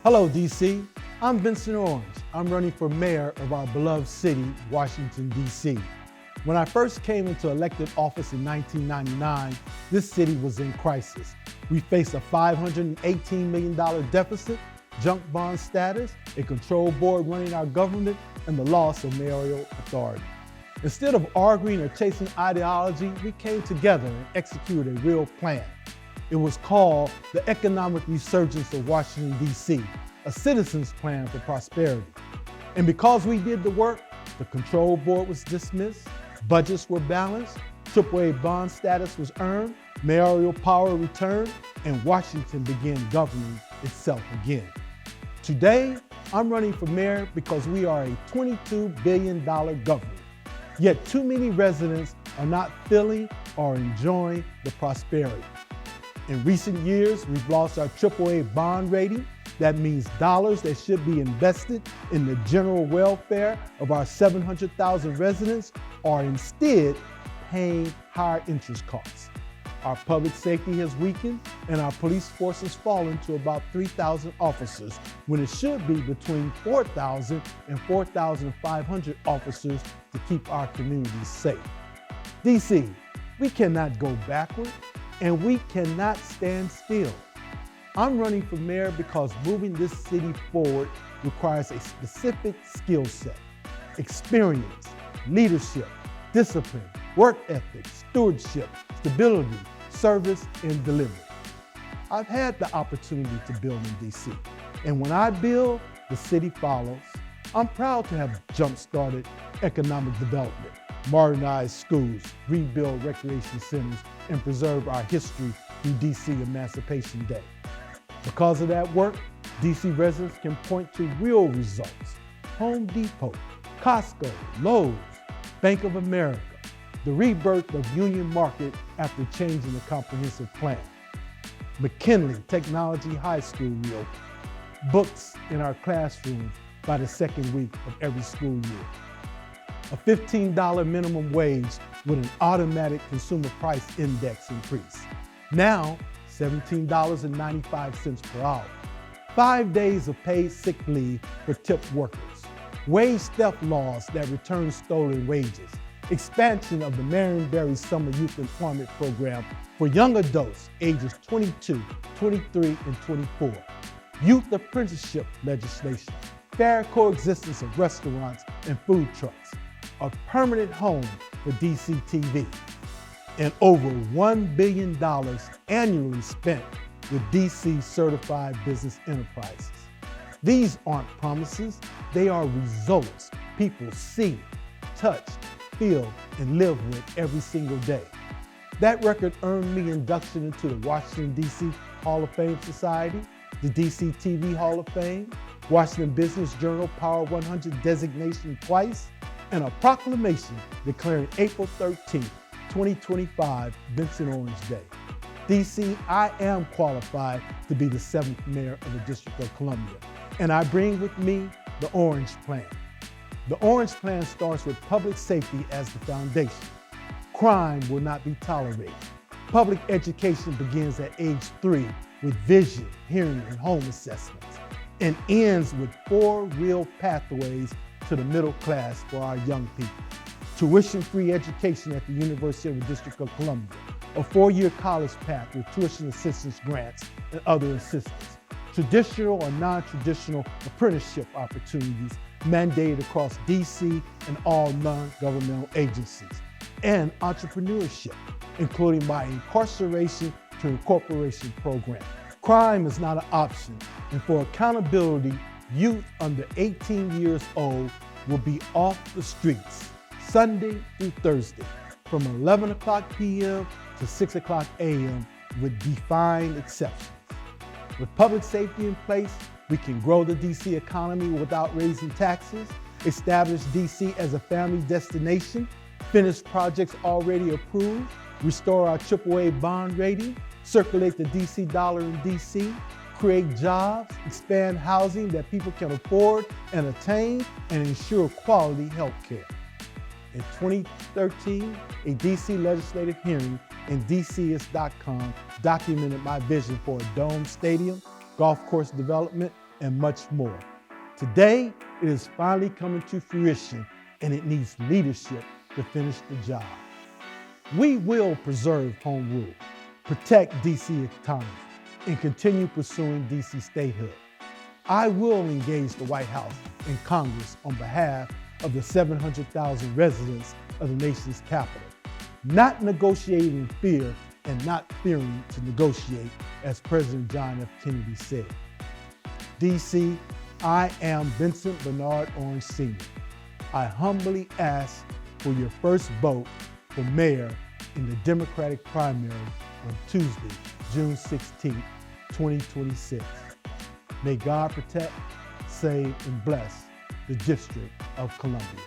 Hello, DC. I'm Vincent Orange. I'm running for mayor of our beloved city, Washington, DC. When I first came into elected office in 1999, this city was in crisis. We faced a $518 million deficit, junk bond status, a control board running our government, and the loss of mayoral authority. Instead of arguing or chasing ideology, we came together and executed a real plan. It was called the Economic Resurgence of Washington, D.C., a citizen's plan for prosperity. And because we did the work, the control board was dismissed, budgets were balanced, AAA bond status was earned, mayoral power returned, and Washington began governing itself again. Today, I'm running for mayor because we are a $22 billion government. Yet too many residents are not feeling or enjoying the prosperity. In recent years, we've lost our AAA bond rating. That means dollars that should be invested in the general welfare of our 700,000 residents are instead paying higher interest costs. Our public safety has weakened and our police force has fallen to about 3,000 officers when it should be between 4,000 and 4,500 officers to keep our communities safe. DC, we cannot go backward and we cannot stand still. I'm running for mayor because moving this city forward requires a specific skill set, experience, leadership, discipline, work ethic, stewardship, stability, service, and delivery. I've had the opportunity to build in DC, and when I build, the city follows. I'm proud to have jump-started economic development, modernized schools, rebuild recreation centers, and preserve our history through DC Emancipation Day. Because of that work, DC residents can point to real results. Home Depot, Costco, Lowe's, Bank of America, the rebirth of Union Market after changing the comprehensive plan. McKinley Technology High School reopened. Books in our classrooms by the second week of every school year. A $15 minimum wage with an automatic consumer price index increase. Now, $17.95 per hour. 5 days of paid sick leave for tipped workers. Wage theft laws that return stolen wages. Expansion of the Marion Barry Summer Youth Employment Program for young adults ages 22, 23, and 24. Youth apprenticeship legislation. Fair coexistence of restaurants and food trucks. A permanent home for DC TV. And over $1 billion annually spent with DC certified business enterprises. These aren't promises, they are results people see, touch, feel, and live with every single day. That record earned me induction into the Washington, D.C. Hall of Fame Society, the DC TV Hall of Fame, Washington Business Journal Power 100 designation twice, and a proclamation declaring April 13th, 2025 Vincent Orange Day. DC, I am qualified to be the 7th mayor of the District of Columbia, and I bring with me the Orange Plan. The Orange Plan starts with public safety as the foundation. Crime will not be tolerated. Public education begins at age 3 with vision, hearing, and home assessments, and ends with 4 real pathways to the middle class for our young people. Tuition-free education at the University of the District of Columbia, a 4-year college path with tuition assistance grants and other assistance, traditional or non-traditional apprenticeship opportunities mandated across DC and all non-governmental agencies, and entrepreneurship, including my incarceration to incorporation program. Crime is not an option, and for accountability, youth under 18 years old will be off the streets Sunday through Thursday from 11 o'clock p.m. to 6 o'clock a.m. with defined exceptions. With public safety in place, we can grow the DC economy without raising taxes, establish DC as a family destination, finish projects already approved, restore our AAA bond rating, circulate the DC dollar in DC, create jobs, expand housing that people can afford and attain, and ensure quality health care. In 2013, a DC legislative hearing in DCist.com documented my vision for a dome stadium, golf course development, and much more. Today, it is finally coming to fruition, and it needs leadership to finish the job. We will preserve home rule, protect DC autonomy, and continue pursuing DC statehood. I will engage the White House and Congress on behalf of the 700,000 residents of the nation's capital, not negotiating in fear and not fearing to negotiate, as President John F. Kennedy said. DC, I am Vincent Bernard Orange Sr. I humbly ask for your first vote for mayor in the Democratic primary on Tuesday, June 16, 2026. May God protect, save, and bless the District of Columbia.